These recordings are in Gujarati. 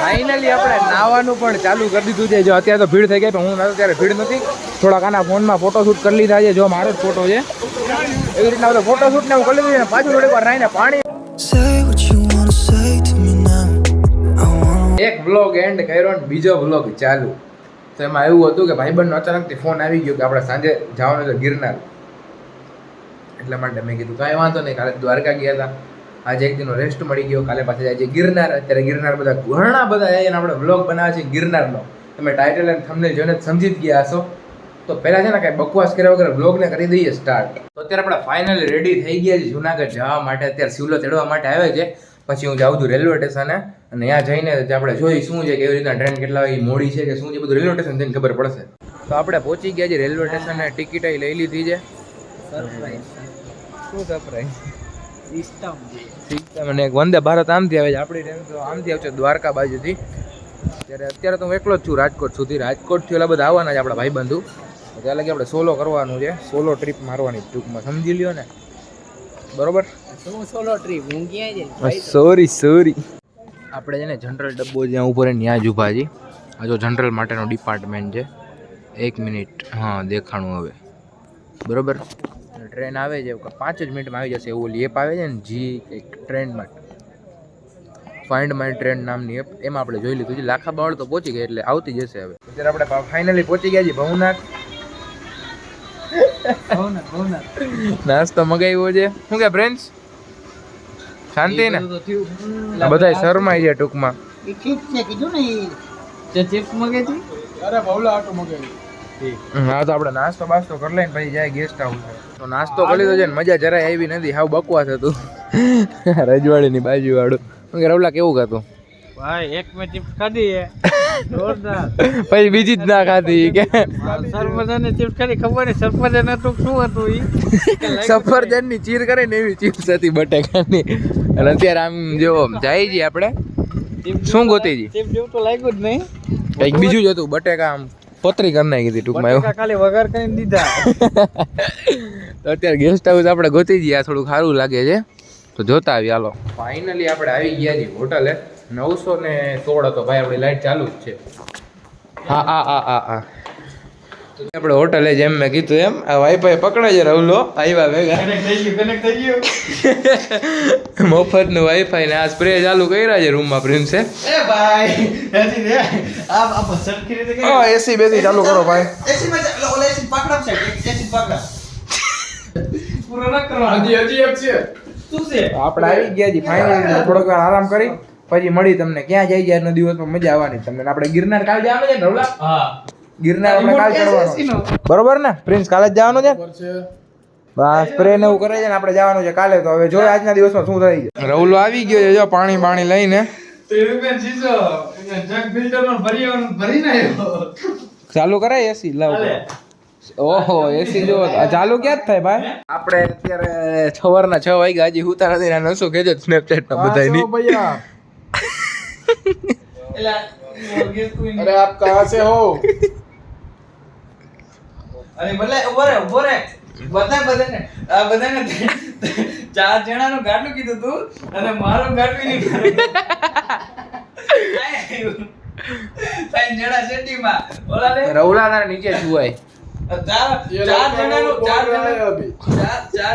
ફાઇનલી આપણે નાવાનું પણ ચાલુ કરી દીધું છે. જો અત્યારે તો ભીડ થઈ ગઈ, પણ હું નતો ત્યારે ભીડ નથી. થોડાક આના ફોનમાં ફોટોશૂટ કરી લીધા છે. જો મારો જ ફોટો છે, એવી રીતના બધો ફોટોશૂટ ને હું કરી લીધું. પાછું થોડીક વાર રહીને પાણી એક બ્લોગ એન્ડ કર્યો ને બીજો બ્લોગ ચાલુ. તો એમાં એવું હતું કે ભાઈબંધનો અચાનકથી ફોન આવી ગયો કે આપણે સાંજે જવાનું છે ગિરનાર. એટલા માટે મેં કીધું કાંઈ વાંધો નહીં, કાલે દ્વારકા ગયા હતા, આજે એક દિનનો રેસ્ટ મળી ગયો, કાલે પાછા જાય છે ગિરનાર. અત્યારે ગિરનાર બધા ઘણા બધા એને આપણે બ્લોગ બનાવે છે ગિરનારનો. તમે ટાઇટલ અને થંબનેલ જોઈને સમજી જ ગયા હશો. તો પહેલાં છે ને કાંઈ બકવાસ કર્યા વગર બ્લોગને કરી દઈએ સ્ટાર્ટ. તો અત્યારે આપણે ફાઇનલી રેડી થઈ ગયા છીએ જુનાગઢ જવા માટે. અત્યારે સિવલો ચડવા માટે આવે છે. પછી હું જાઉં છું રેલવે સ્ટેશને, અને ત્યાં જઈને આપણે જોઈ શું છે, કેવી રીતના ટ્રેન કેટલા વાગે મોડી છે કે શું છે, બધું રેલવે સ્ટેશન જઈને ખબર પડશે. તો આપણે પહોંચી ગયા છીએ રેલવે સ્ટેશને, ટિકિટ લઈ લીધી છે. સરપ્રાઈઝ શું સરપ્રાઈઝ? સિસ્ટમ અને એક વંદે ભારત આમથી આવે છે, આપણી ટ્રેન તો આમથી આવશે દ્વારકા બાજુથી. અત્યારે તો હું એકલો જ છું રાજકોટ સુધી. રાજકોટથી ઓલા બધા આવવાના છે આપણા ભાઈબંધુ. ત્યાં લગી આપણે સોલો કરવાનું છે, સોલો ટ્રીપ મારવાની ટૂંકમાં, સમજી લ્યો ને, બરોબર? સોલો ટ્રીપ હું ક્યાં સોરી આપણે છે ને જનરલ ડબ્બો જ્યાં ઉપર ત્યાં જ ઊભા છીએ. આ જો જનરલ માટેનો ડિપાર્ટમેન્ટ છે. 1 મિનિટ, હા દેખાણું હવે, બરોબર? ટ્રેન આવે છે 5 જ મિનિટમાં આવી જશે. એવું એપ આવે છે ને જી એક ટ્રેનમાં, ફાઇન્ડ માય ટ્રેન નામની એપ, એમાં આપણે જોઈ લીધું છે. લાખા બાવળ તો પહોંચી ગયા એટલે આવતી જશે હવે. અત્યારે આપણે ફાઇનલી પહોંચી ગયા છીએ ભવનાથ. નાસ્તો મગાવ્યો છે. શું કે ફ્રેન્ડ્સ, શાંતિ ને? બધા શરમાઈ છે ટૂંકમાં. હા તો આપણે નાસ્તો બાસ્તો કરી લઈને પછી જાય ગેસ્ટ હાઉસ. તો નાસ્તો કરી લીધો છે ને મજા જરાય આવી નથી, હાવ બકવાસ હતું. રજવાડીની બાજુ વાળું. શું કે રવલા, કેવું હતું ભાઈ? એક મેં ચિપ્સ ખાધી હે જોરદાર, પછી બીજી જ ના ખાધી કે સરપંચની ચિપ્સ ખાધી, ખબર નહીં સરપંચ હતું શું હતું ઈ. સફરજનની ચીર કરે ને એવી ચિપ્સ હતી બટેકાની. અને અત્યારે આમ જો જાય છે આપણે શું ગોતી જી, ચિપ્સ જેવું તો લાગ્યું જ નહીં, કંઈક બીજું જ હતું. બટેકા આમ પોતરી કરી નાખી હતી ટૂંકમાં, એવું ખાલી વઘાર કરીને દીધા. તો અત્યારે ગેસ્ટ હાઉસ આપણે ગોતી જઈએ, થોડું સારું લાગે છે તો જોતા આવી. હાલો ફાઇનલી આપણે આવી ગયા છીએ હોટલે. 916 હતો ભાઈ, આપણી લાઈટ ચાલુ જ છે. હા આપણે હોટલે જેમ મેં કીધું એમ આ વાઈફાઈ પકડે છે. રવલો આવ્યા ભેગા, મફતનું વાઈફાઈ ને આ સ્પ્રે ચાલુ કર્યા છે રૂમમાં પ્રિન્સે. એસી બેસી ચાલુ કરો ભાઈ. આપણે આવી ગયા છીએ ફાઇનલી. થોડોક વાર આરામ કરી પછી મળી તમને. ક્યાં જાય આજનો દિવસમાં મજા આવવાની તમને. આપણે ગિરનાર કાલ જવાનું છે ને રવલા? હા ગિરનાર આપણે કાલ ચડવાનું, બરોબર ને પ્રિન્સ? કાલે જ જવાનું છે. બસ સ્પ્રે ને એવું કરે છે ને આપણે જવાનું છે કાલે. તો હવે જોઈએ આજના દિવસમાં શું થઈ જાય. રવલો આવી ગયો છે જો પાણી લઈને. ચાલુ કરાય એસી? લાવ. ઓહો એસી જો ચાલુ ક્યાં જ થાય ભાઈ. આપણે અત્યારે સવારના 6 વાગ્યા, હજી હુતા નથી. નસો કેજો સ્નેપચેટ ના બધાની. अरे आप कहाँ से हो? अरे ભલે ઉભો રે બધાને આ બધાને 4 જણાનું ગાડલું કીધું તું અને મારું ગાડલું નહીં કર્યું. 3 જણા સેટીમાં ઓલા રવલા ના નીચે સુવાય. 4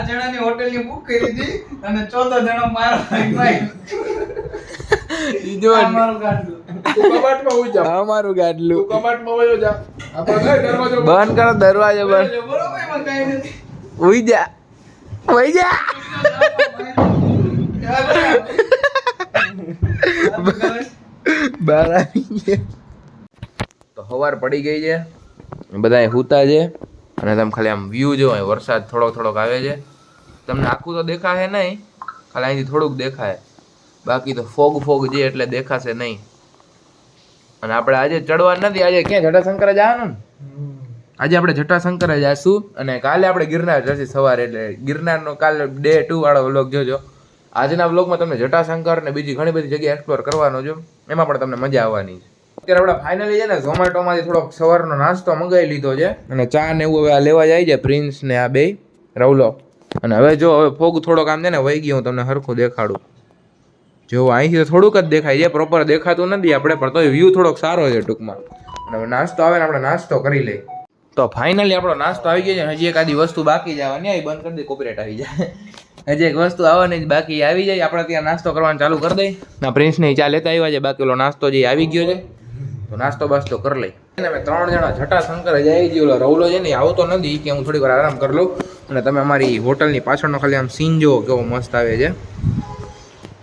જણાની હોટેલની બુક કરી હતી અને 14 જણો મારો ભાઈ. અમારું ગાડલું બંધ કરો, દરવાજો બંધ. ઉઈ જા બહાર આવી ગયા. તો સવાર પડી ગઈ છે, બધા હુતા છે. અને તમે ખાલી આમ વ્યૂ જો, વરસાદ થોડોક આવે છે. તમને આખું તો દેખાશે નહીં, ખાલી અહીંથી થોડુંક દેખાય. બાકી તો ફોગ છે એટલે દેખાશે નહીં. અને આપણે આજે ચડવા નથી, આજે ક્યાં જટાશંકર જવાનું ને. આજે આપણે જટાશંકર જઈશું અને કાલે આપણે ગિરનાર જઈશું સવારે. એટલે ગિરનારનો કાલે ડે 2 વાળો વ્લોગ જોજો. આજના વ્લોગમાં તમને જટાશંકર ને બીજી ઘણી બધી જગ્યા એક્સપ્લોર કરવાનો છે, એમાં પણ તમને મજા આવવાની છે. અત્યારે આપણે ફાઇનલી છે ને ઝોમેટોમાંથી થોડોક સવારનો નાસ્તો મંગાવી લીધો છે અને ચા ને એવું હવે આ લેવા જાય છે પ્રિન્સ ને આ બે રવલો. અને હવે જો હવે ફોગ થોડોક આમ છે ને વહી ગયો, હું તમને હરખું દેખાડું. જો અહીંથી તો થોડુંક જ દેખાય છે, પ્રોપર દેખાતું નથી આપણે, પણ તો વ્યૂ થોડોક સારો છે ટૂંકમાં. અને હવે નાસ્તો આવે ને આપણે નાસ્તો કરી લઈએ. તો ફાઇનલી આપણો નાસ્તો આવી ગયો છે. હજી એક આદી વસ્તુ બાકી જવાની, આવી બંધ કરી દે, કોપીરાઇટ આવી જાય. હજી એક વસ્તુ આવવાની બાકી આવી જાય, આપણે ત્યાં નાસ્તો કરવાનું ચાલુ કરી દઈએ. ના પ્રિન્સને ચા લેતા આવ્યા છે, બાકી ઓલો નાસ્તો જે આવી ગયો છે, તો નાસ્તો બાસ્તો કરી લઈ. અમે 3 જણા જટાશંકર જ આવી ગયો. ઓલો રવલો છે ને આવતો નથી કે હું થોડીક વાર આરામ કરી લઉં. અને તમે અમારી હોટલની પાછળનો ખાલી આમ સીન જુઓ કેવો મસ્ત આવે છે.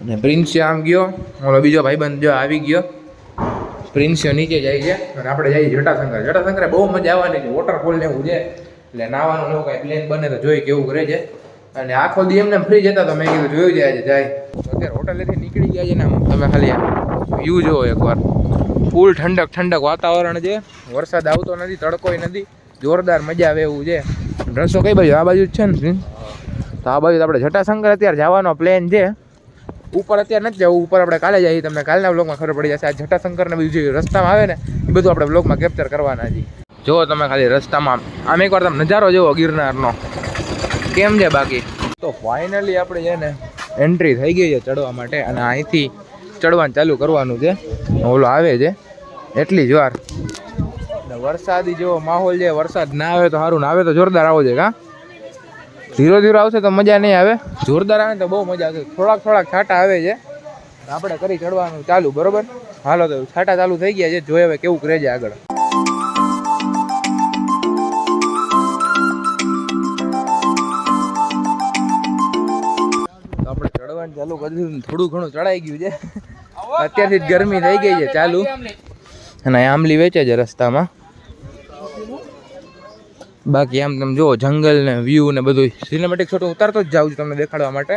અને પ્રિન્સ આમ ગયો, ઓલો બીજો ભાઈબંધ જો આવી ગયો. પ્રિન્સિયો નીચે જાય છે અને આપણે જઈએ જટાશંકર. જટાશંકરે બહુ મજા આવવાની છે, વોટરફોલ ને એવું છે, એટલે નાવાનું એવું કાંઈ પ્લેન બને તો જોઈ કેવું કરે છે. અને આખો દી એમને ફ્રી જતા તો મેં કીધું જોયું જાય જાય. અત્યારે હોટલેથી નીકળી ગયા છે ને, તમે ખાલી વ્યૂ જુઓ એકવાર. ફૂલ ઠંડક ઠંડક વાતાવરણ છે, વરસાદ આવતો નથી, તડકોય નથી, જોરદાર મજા આવે એવું છે. રસ્તો કઈ બાજુ? આ બાજુ જ છે ને. તો આ બાજુ આપણે જટાશંકર અત્યારે જવાનો પ્લેન છે. ઉપર અત્યારે નથી જવું, ઉપર આપણે કાલે જઈએ, તમને કાલના બ્લોગમાં ખબર પડી જશે. આ જટાશંકર ને બીજું જે રસ્તામાં આવે ને એ બધું આપણે બ્લોગમાં કેપ્ચર કરવાના છીએ. જુઓ તમે ખાલી રસ્તામાં આમ એકવાર તમે નજારો જુઓ ગિરનારનો કેમ છે. બાકી તો ફાઇનલી આપણે છે ને એન્ટ્રી થઈ ગઈ છે ચડવા માટે, અને અહીંથી ચડવાનું ચાલુ કરવાનું છે. ઓલો આવે છે એટલી જ વાર. વરસાદી જેવો માહોલ છે, વરસાદ ના આવે તો સારું, ના આવે તો જોરદાર આવો છે. કા ધીરો ધીરો આવશે તો મજા નહીં આવે, જોરદાર આવે તો બહુ મજા આવશે. થોડાક છાંટા આવે છે, આપણે કરી ચડવાનું ચાલુ. બરોબર, હાલો તો છાંટા ચાલુ થઈ ગયા છે, જોઈએ હવે કેવું કરે છે આગળ. આપણે ચડવાનું ચાલુ કરી દીધું, થોડું ઘણું ચડાઈ ગયું છે. અત્યારથી જ ગરમી થઈ ગઈ છે ચાલુ. અને આંબલી વેચે છે રસ્તામાં. બાકી આમ તમે જુઓ જંગલ ને વ્યૂ ને બધું સિનેમેટિક શોટ ઉતારતો જ જાઉં છું તમને દેખાડવા માટે.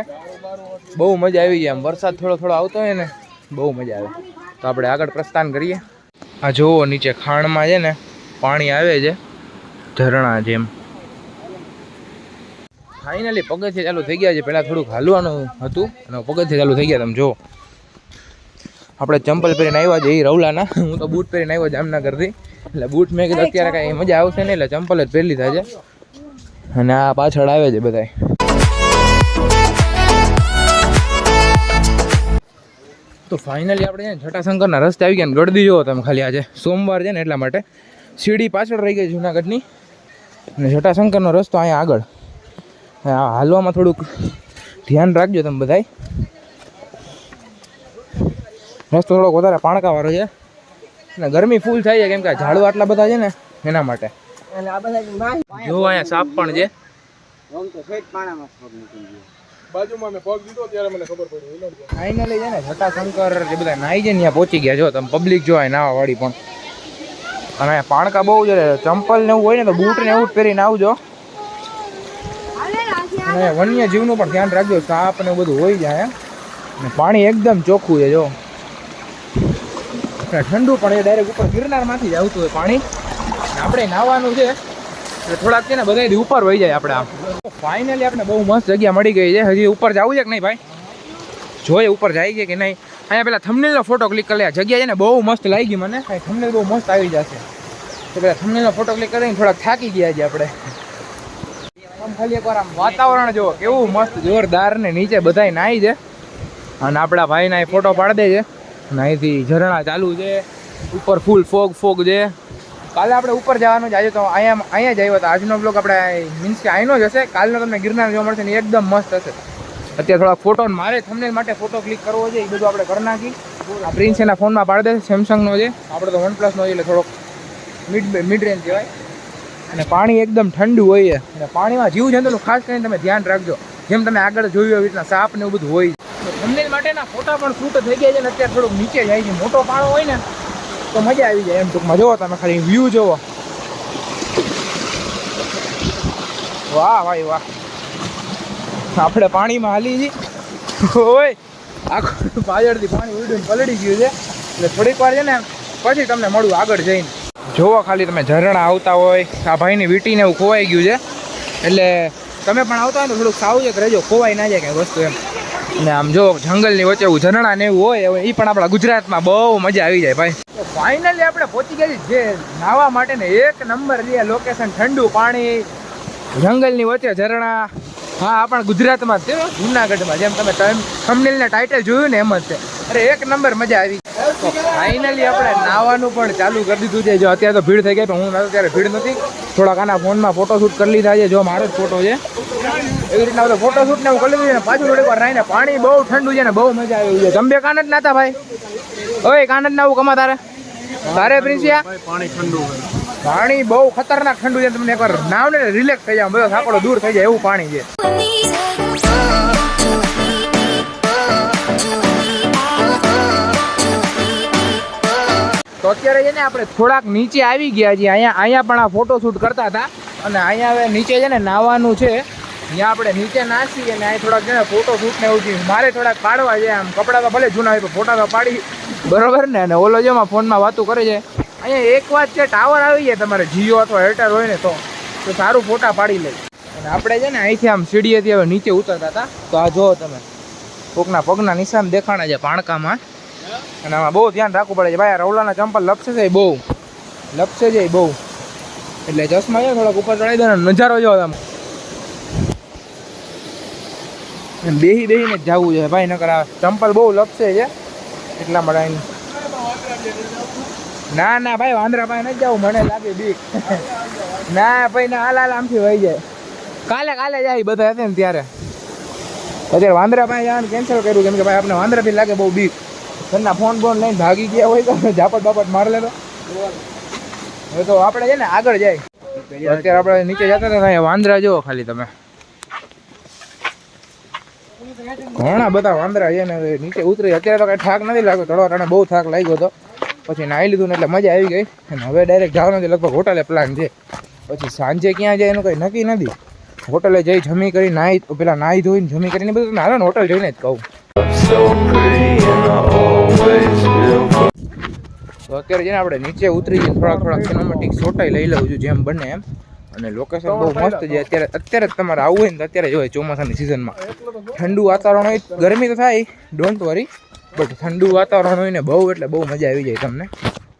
બહુ મજા આવી જાય. આમ વરસાદ થોડો થોડો આવતો હોય ને બહુ મજા આવે. તો આપણે આગળ પ્રસ્થાન કરીએ. આ જુઓ નીચે ખાણમાં છે ને પાણી આવે છે ઝરણા જેમ. ફાઇનલી પગથિયે ચાલુ થઈ ગયા છે. પહેલાં થોડુંક હાલવાનું હતું અને પગથિયે ચાલુ થઈ ગયા. તમે જુઓ આપણે ચંપલ પહેરીને આવ્યા છે એ રવલાના. હું તો બૂટ પહેરીને આવ્યો જામનગરથી, એટલે બૂટ મેં કીધું અત્યારે કાંઈ મજા આવશે નહીં, એટલે ચંપલ જ પહેરી લીધા છે. અને આ પાછળ આવે છે બધા. તો ફાઇનલી આપણે છે ને જટાશંકરના રસ્તે આવી ગયા ને ગળદી જુઓ તમે ખાલી. આજે સોમવાર છે ને એટલા માટે સીડી પાછળ રહી ગઈ જુનાગઢની, અને જટાશંકરનો રસ્તો અહીંયા આગળ. હાલવામાં થોડુંક ધ્યાન રાખજો તમે બધાય. રસ્તો થોડોક વધારે પાણકાવાળો છે ને ગરમી ફૂલ થાય છે, કેમ કે ઝાડવા આટલા બધા છે ને એના માટે. જો અહીંયા સાપ પણ છે. ફાઇનલી છે ને જટાશંકર જે બધા નાઈ છે ને ત્યાં પહોંચી ગયા. જો તમે પબ્લિક જો નાવા વાળી પણ. અને પાણકા બહુ છે, ચંપલ ને એવું હોય ને તો બૂટ ને એવું જ પહેરીને આવજો. અને વન્ય જીવનું પણ ધ્યાન રાખજો, સાપ ને બધું હોય જાય. અને પાણી એકદમ ચોખ્ખું છે. જો ઠંડુ પણ એ ડાયરેક્ટ ઉપર ગિરનારમાંથી જ આવતું હોય પાણી. આપણે નાહવાનું છે એટલે થોડાક છે ને બધા ઉપર વહી જાય આપણે. આમ ફાઇનલી આપણે બહુ મસ્ત જગ્યા મળી ગઈ છે. હજી ઉપર જવું છે કે નહીં ભાઈ? જોઈએ ઉપર જાય છે કે નહીં. અહીંયા પેલા થંબનેલનો ફોટો ક્લિક કરી લે. આ જગ્યા છે ને બહુ મસ્ત લાગી મને. થંબનેલ બહુ મસ્ત આવી જશે. તો પેલા થંબનેલનો ફોટો ક્લિક કરીને થોડાક થાકી ગયા છે આપણે. આમ ખાલી એકવાર આમ વાતાવરણ જુઓ કેવું મસ્ત જોરદાર, ને નીચે બધાય નાહી છે. અને આપણા ભાઈના અહીં ફોટો પાડી દે છે. અને અહીંથી ઝરણા ચાલુ છે, ઉપર ફૂલ ફોગ છે. કાલે આપણે ઉપર જવાનું છે. આજે તો અહીંયા જ આવ્યો હતો. આજનો બ્લોગ આપણે મીન્સ કે અહીંનો જ હશે. કાલનો તમને ગિરનાર જોવા મળશે ને એકદમ મસ્ત હશે. અત્યારે થોડાક ફોટો મારે થંબનેલ માટે ફોટો ક્લિક કરવો છે, એ બધું આપણે કરી નાખી. આ પ્રિન્સ એના ફોનમાં પાડી દે, સેમસંગનો છે, આપણે તો વનપ્લસનો છે, એટલે થોડોક મિડ રેન્જ કહેવાય. અને પાણી એકદમ ઠંડુ હોય છે. અને પાણીમાં જીવજંતુનું ખાસ કરીને તમે ધ્યાન રાખજો. જેમ તમે આગળ જોયું એવી રીતના સાપ ને એવું બધું હોય. થંબનેલ માટેના ફોટા પણ શૂટ થઈ ગયા છે ને અત્યારે થોડુંક નીચે જાય છે. મોટો પાણો હોય ને તો મજા આવી જાય. એમ ટૂંકમાં જુઓ તમે ખાલી વ્યૂ જુઓ. વાહ ભાઈ વાહ. આપણે પાણીમાં હાલી છીએ. હોય આખું પાછળથી પાણી ઉડીને પલળી ગયું છે. એટલે થોડીક વાર છે ને પછી તમને મળું આગળ જઈને. જોવો ખાલી તમે ઝરણા આવતા હોય. આ ભાઈની વીંટીને એવું ખોવાઈ ગયું છે, એટલે તમે પણ આવતા હોય તો થોડુંક સાવચેત રહેજો, ખોવાઈ ના જાય કંઈ વસ્તુ એમ. અને આમ જો જંગલની વચ્ચે એવું ઝરણા ને એવું હોય, એ પણ આપણા ગુજરાતમાં બહુ મજા આવી જાય ભાઈ. ફાઇનલી આપણે પહોંચી ગયા છીએ જે નાહવા માટે ને એક નંબર છે લોકેશન. ઠંડુ પાણી, જંગલની વચ્ચે ઝરણા, હા આપણા ગુજરાતમાં જ છે હો, જુનાગઢમાં. જેમ તમે થંબનેલના ટાઇટલ જોયું ને એમ જ છે. અરે એક નંબર મજા આવી. તો ફાઇનલી આપણે નાવાનું પણ ચાલુ કરી દીધું છે. જો અત્યારે તો ભીડ થઈ ગઈ, પણ હું નતો ત્યારે ભીડ નથી. થોડાક આના ફોનમાં ફોટોશૂટ કરી લીધા છે. જો મારો જ ફોટો છે. એવી રીતના બધો ફોટોશૂટ ને હું કરી લીધું છે. પાછું થોડીક વાર રહીને પાણી બહુ ઠંડુ છે ને બહુ મજા આવી છે. તમે બે કાન જ નાતા ભાઈ? ઓય કાન જ નાવું કમા તારે પ્રિન્સિયા? પાણી બહુ ખતરનાક ઠંડુ છે. તમને એકવાર નાવ ને રિલેક્સ થઈ જાવ, બધો થાકડો દૂર થઈ જાય એવું પાણી છે. તો અત્યારે છે ને આપણે થોડાક નીચે આવી ગયા છીએ. અહીંયા પણ આ ફોટોશૂટ કરતા હતા અને અહીંયા હવે નીચે છે ને નાવાનું છે. ત્યાં આપણે નીચે નાસી અને અહીં થોડાક છે ને ફોટોશૂટ ને એવું છે. મારે થોડાક પાડવા છે. આમ કપડાં તો ભલે જૂના હોય પણ ફોટા તો પાડી બરોબર ને. અને ઓલો જેમાં ફોનમાં વાતું કરે છે. અહીંયા એક વાત છે, ટાવર આવી જાય તમારે જીઓ અથવા એરટેલ હોય ને તો સારું ફોટા પાડી લે. અને આપણે છે ને અહીંથી આમ સીડીએથી હવે નીચે ઉતરતા હતા. તો આ જુઓ તમે, કોકના પગના નિશાન દેખાણા છે પાણકામાં. અને આમાં બહુ ધ્યાન રાખવું પડે છે ભાઈ. આ રવલાના ચંપલ લપસે છે બહુ, લપસે છે બહુ. એટલે ચશ્મા છે થોડાક ઉપર ચડાવી દો ને નજારો જો તમે. બેહીને જ જવું છે ભાઈ, નકર આ ચંપલ બહુ લપસે છે એટલા માટે. ના ના ભાઈ વાંદરા ભાઈ નથી જવું, મને લાગે બીક. ના ભાઈ ના હાલ આમથી વહી જાય. કાલે જાય બધા હતા ને ત્યારે. અત્યારે વાંદરા ભાઈ જવાનું કેન્સલ કર્યું કેમ કે ભાઈ આપણે વાંદરાથી લાગે બહુ બીક. ઘરના ફોન લઈને ભાગી ગયા હોય તો ઝાપટ બાપટ માર લેતો. હવે તો આપણે છે ને આગળ જાય. અત્યારે આપણે નીચે જતા હતા અહીંયા વાંદરા જુઓ ખાલી તમે, ઘણા બધા વાંદરા છે ને. નીચે ઉતરી અત્યારે તો કઈ થાક નથી લાગ્યો. ચડવા બહુ થાક લાગ્યો હતો. પછી નાહી લીધું ને એટલે મજા આવી ગઈ. અને હવે ડાયરેક્ટ જવાનું છે, લગભગ હોટલે પ્લાન છે. પછી સાંજે ક્યાં જાય એનું કંઈ નક્કી નથી. હોટલે જઈ જમી કરી પેલા નાહી ધોઈને જમી કરીને બધું હાલો ને હોટલ જઈને જ કહું. તો અત્યારે છે ને આપણે નીચે ઉતરી જઈને થોડાક સિનેમેટિક શોટાઈ લઈ લઉં છું જેમ બને એમ. અને લોકેશન બહુ મસ્ત છે. અત્યારે જ તમારે આવવું હોય ને તો અત્યારે જ હોય ચોમાસાની સિઝનમાં. ઠંડુ વાતાવરણ હોય, ગરમી તો થાય ડોન્ટ વરી, બટ ઠંડુ વાતાવરણ હોય ને બહુ એટલે બહુ મજા આવી જાય તમને.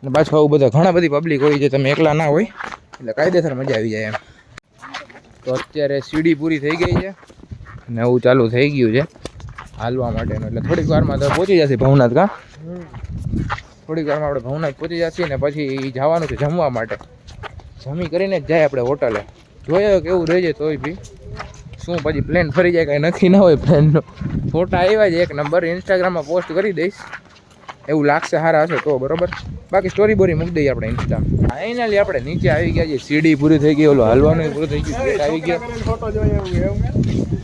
અને પાછું આવું બધા ઘણા બધી પબ્લિક હોય છે, તમે એકલા ના હોય એટલે કાયદેસર મજા આવી જાય એમ. તો અત્યારે સીડી પૂરી થઈ ગઈ છે અને એવું ચાલુ થઈ ગયું છે હાલવા માટેનું. એટલે થોડીક વારમાં તો પહોંચી જશે ભવનાથ. થોડીક વારમાં આપણે ભવનાથ પહોંચી જશે ને પછી જવાનું છે જમવા માટે. જમી કરીને જ જાય આપણે હોટલે. જોઈએ કેવું રહે છે તોય બી શું પછી પ્લેન ફરી જાય કાંઈ નક્કી ના હોય પ્લેનનો. ફોટા આવ્યા છે એક નંબર, ઇન્સ્ટાગ્રામમાં પોસ્ટ કરી દઈશ એવું લાગશે સારા હશે તો બરોબર. બાકી સ્ટોરી બોરી મૂકી દઈએ આપણે ઇન્સ્ટામાં. ફાઇનલી આપણે નીચે આવી ગયા છીએ. સીડી પૂરી થઈ ગઈ, ઓલો હાલવાનું પૂરું થઈ ગયું, ગેટ આવી ગયો.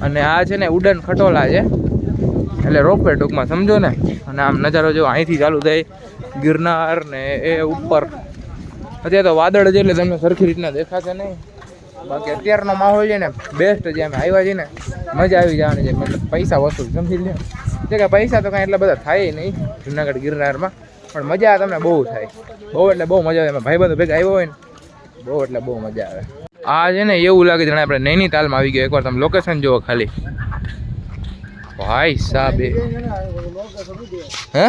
અને આ છે ને ઉડન ખટોલા છે એટલે રોપવે ટૂંકમાં સમજો ને. અને આમ નજારો જો અહીંથી ચાલુ થાય ગિરનાર ને એ ઉપર. અત્યારે તો વાદળ છે એટલે તમને સરખી રીતના દેખાશે નહીં. બાકી અત્યારનો માહોલ છે ને બેસ્ટ છે. અમે આવ્યા છીએ ને મજા આવી જવાની છે. મતલબ પૈસા વસૂલ સમજી લે છે કે પૈસા તો કાંઈ એટલા બધા થાય નહીં જુનાગઢ ગિરનારમાં, પણ મજા તમને બહુ થાય. બહુ એટલે બહુ મજા આવે. એમાં ભાઈબંધો ભેગા આવ્યો હોય ને બહુ એટલે બહુ મજા આવે. આ છે ને એવું લાગે જાણે આપણે નૈનીતાલમાં આવી ગયો. એકવાર તમે લોકેશન જુઓ ખાલી ભાઈ સાહેબ. હે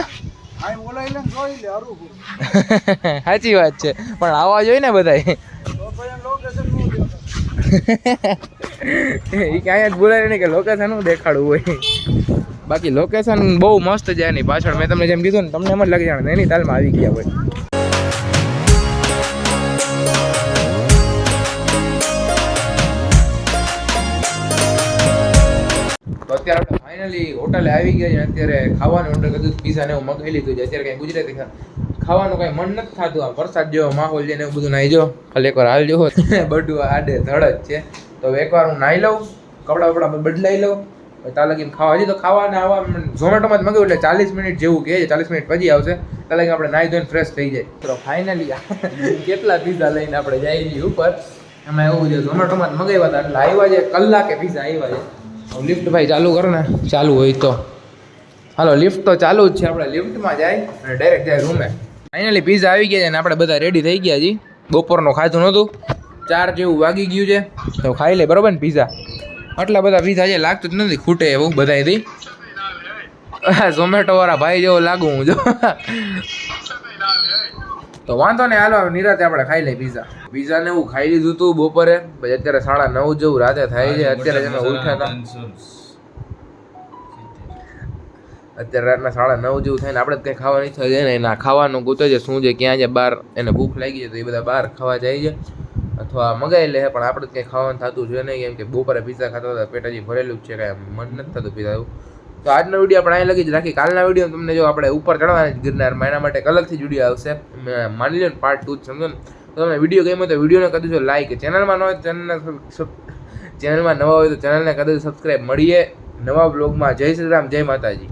સાચી વાત છે, પણ આવા જોઈએ ને બધા. એ ક્યાંય જ બોલાય નહીં કે લોકેશન શું દેખાડવું હોય. બાકી લોકેશન બહુ મસ્ત છે એની પાછળ. મેં તમને જેમ કીધું ને તમને એમ જ લાગે જાણે નૈનીતાલમાં આવી ગયા હોય. તો અત્યારે આપણે ફાઇનલી હોટલે આવી ગયા છે. અત્યારે ખાવાનું ઓર્ડર કર્યું, પીઝા ને એવું મગાવી લીધું છે. અત્યારે કંઈ ગુજરાતી ખાવાનું કંઈ મન નથી થતું. આ વરસાદ જેવો માહોલ છે ને એવું બધું નાહી જો ખાલી એકવાર હાલ જો બધું આડે ધડ જ છે. તો એકવાર હું નાહી લઉં, કપડાં બદલાઈ લઉં, ત્યાં લગીને ખાવા. હજી તો ખાવાને આવા ઝોમેટોમાં જ મગાવ્યું એટલે 40 મિનિટ જેવું કહે છે. 40 મિનિટ પછી આવશે. ત્યાં લગી આપણે નાહી ધોઈને ફ્રેશ થઈ જાય. તો ફાઇનલી કેટલા પીઝા લઈને આપણે જઈએ છીએ ઉપર. એમાં એવું છે ઝોમેટોમાં જ મગાવ્યા હતા એટલે આવ્યા છે કલાકે પીઝા આવ્યા છે. લિફ્ટ ભાઈ ચાલુ કરો ને, ચાલુ હોય તો હાલો. લિફ્ટ તો ચાલુ જ છે. આપણે લિફ્ટમાં જાય અને ડાયરેક્ટ જાય રૂમે. ફાઇનલી પીઝા આવી ગયા છે અને આપણે બધા રેડી થઈ ગયા છીએ. બપોરનું ખાધું નહોતું, 4 જેવું વાગી ગયું છે તો ખાઈ લે બરોબર ને. પીઝા આટલા બધા પીઝા છે લાગતું જ નથી ખૂટે એવું બધાથી. ઝોમેટો વાળા ભાઈ જેવો લાગુ હું જો. તો વાંધો નહીં, હાલો નિરાતે આપણે ખાઈ લઈએ પીઝા ને એવું ખાઈ લીધું હતું બપોરે. પછી અત્યારે 9:30 જેવું રાતે થાય છે. અત્યારે જ અમે ઉઠ્યા હતા, અત્યારે રાતના 9:30 જેવું થાય ને આપણે કંઈ ખાવા નહીં થાય ને એના ખાવાનું ગોતે છે શું છે ક્યાં છે બહાર, એને ભૂખ લાગી છે તો એ બધા બહાર ખાવા જાય છે અથવા મગાવી લે. પણ આપણે કંઈ ખાવાનું થતું છે નહીં, કેમ કે બપોરે પીઝા ખાતા હતા, પેટ હજી ભરેલું જ છે, કાંઈ મન નથી થતું પીઝા એવું. તો આજનો વિડીયો આપણે અહીં લગી જ રાખી. કાલના વિડીયો તમને જો આપણે ઉપર ચડવાના જ ગિરનારમાં, એના માટે અલગથી જ વિડીયો આવશે, માની લો ને પાર્ટ 2 જ સમજો ને. તો તમને વિડીયો ગમ્યો તો વિડીયોને કરી દેજો લાઈક, ચેનલમાં ન હોય ચેનલમાં નવા હોય તો ચેનલને કરી દેજો સબસ્ક્રાઈબ. મળીએ નવા બ્લોગમાં. જય શ્રી રામ, જય માતાજી.